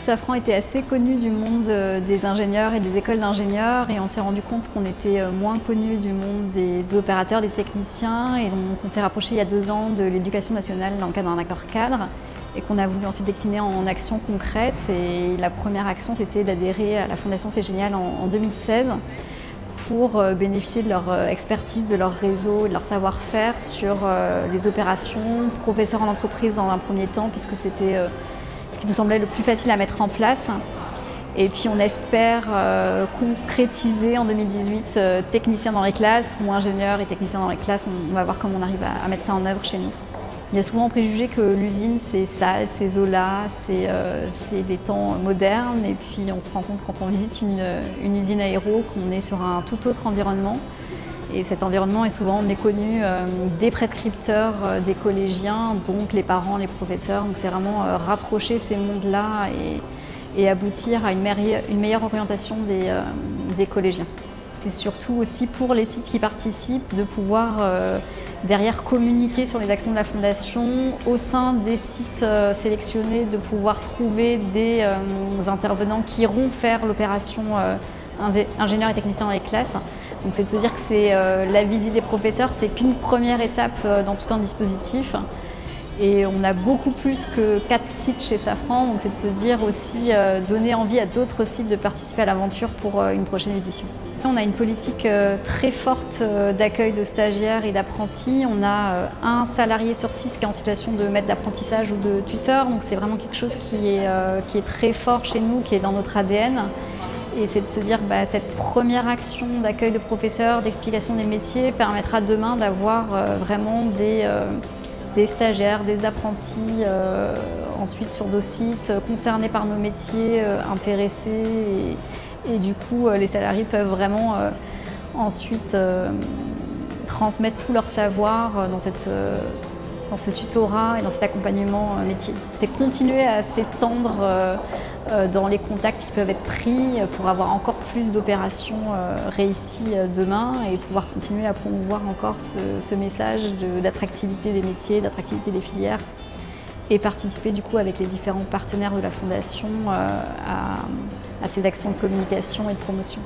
Safran était assez connu du monde des ingénieurs et des écoles d'ingénieurs et on s'est rendu compte qu'on était moins connu du monde des opérateurs, des techniciens et donc on s'est rapproché il y a 2 ans de l'éducation nationale dans le cadre d'un accord cadre et qu'on a voulu ensuite décliner en actions concrètes. Et la première action, c'était d'adhérer à la Fondation C'est Génial en 2016 pour bénéficier de leur expertise, de leur réseau, de leur savoir-faire sur les opérations, professeurs en entreprise dans un premier temps, puisque c'était ce qui nous semblait le plus facile à mettre en place. Et puis on espère concrétiser en 2018 techniciens dans les classes ou ingénieurs et techniciens dans les classes. On va voir comment on arrive à mettre ça en œuvre chez nous. Il y a souvent préjugé que l'usine c'est sale, c'est Zola, c'est des temps modernes et puis on se rend compte quand on visite une usine aéro qu'on est sur un tout autre environnement. Et cet environnement est souvent méconnu des prescripteurs, des collégiens, donc les parents, les professeurs. Donc c'est vraiment rapprocher ces mondes-là et aboutir à une meilleure orientation des collégiens. C'est surtout aussi pour les sites qui participent de pouvoir derrière communiquer sur les actions de la Fondation, au sein des sites sélectionnés, de pouvoir trouver des intervenants qui iront faire l'opération ingénieurs et techniciens dans les classes. Donc c'est de se dire que la visite des professeurs, c'est qu'une première étape dans tout un dispositif. Et on a beaucoup plus que 4 sites chez Safran, donc c'est de se dire aussi donner envie à d'autres sites de participer à l'aventure pour une prochaine édition. On a une politique très forte d'accueil de stagiaires et d'apprentis. On a un salarié sur 6 qui est en situation de maître d'apprentissage ou de tuteur, donc c'est vraiment quelque chose qui est très fort chez nous, qui est dans notre ADN. Et c'est de se dire que cette première action d'accueil de professeurs, d'explication des métiers permettra demain d'avoir vraiment des stagiaires, des apprentis ensuite sur nos sites, concernés par nos métiers, intéressés. Et du coup, les salariés peuvent vraiment ensuite transmettre tout leur savoir dans ce tutorat et dans cet accompagnement métier. C'est continuer à s'étendre dans les contacts qui peuvent être pris pour avoir encore plus d'opérations réussies demain et pouvoir continuer à promouvoir encore ce message d'attractivité des métiers, d'attractivité des filières et participer du coup avec les différents partenaires de la Fondation à ces actions de communication et de promotion.